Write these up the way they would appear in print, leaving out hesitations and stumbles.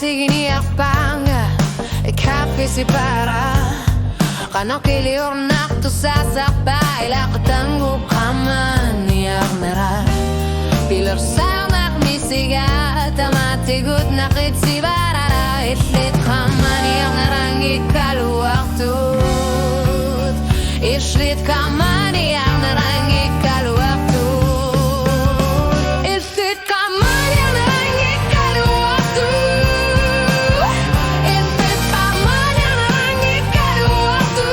tigini arpanga e kaffe si para Kana kili ornak tu sasakbay Lakatango kaman niyak nara Pilar sa'nak misigat Amatigut nakit si barara Itlit kaman niyak narangit kaluwaktut Ishlit kaman niyak narangit kaluwaktut Itlit kaman niyak narangit kaluwaktut Itlit kaman niyak narangit kaluwaktut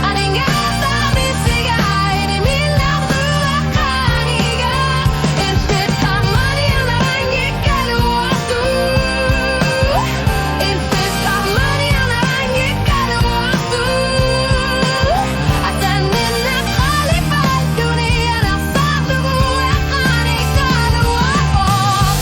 Aningat sa misigay Inimilak tuwakaniga Itlit kaman niyak narangit kaluwaktut Itlit kaman niyak narangit kaluwaktut Atanin na kalipad dunia na sablugu Akani kaluwakot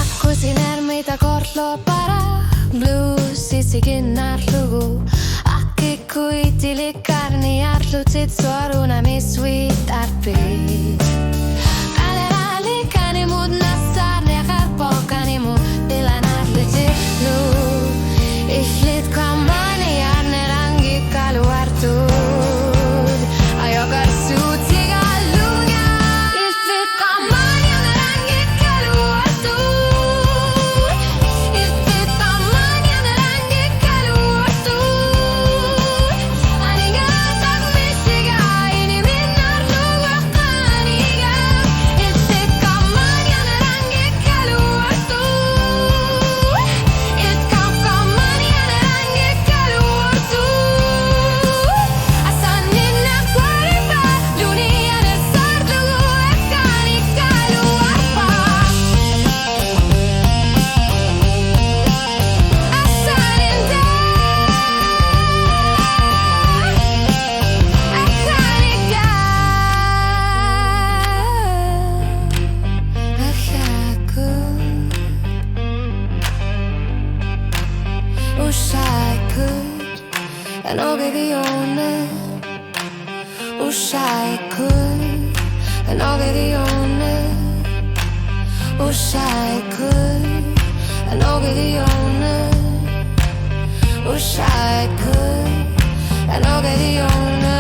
Aku sinermita kortlo para Blues sisikin arlugu Aki kuitili karni arlutit Suaruna mi sweet arpit Alerali kanimud nasar Nekar pokanimu Dilan arlutit lu Ishlit kamani arnerangi kaluartud Ayokar suti galunya Ishlit kamani arnerangi kaluartud Ishlit kamani arnerangi kaluartud Aningat ak misigay Iniminar luwakaniga Ishlit kamani arnerangi kaluartud Itkam kamani arnerangi kaluartud Asanin na kwalipad Dunia na sardugu Akani kaluarpa Asanin da Akani ka Akhaku Ushaiku Anogegione Ushaiku Anogegione Ushaiku Anogegione Ushaiku Anogegione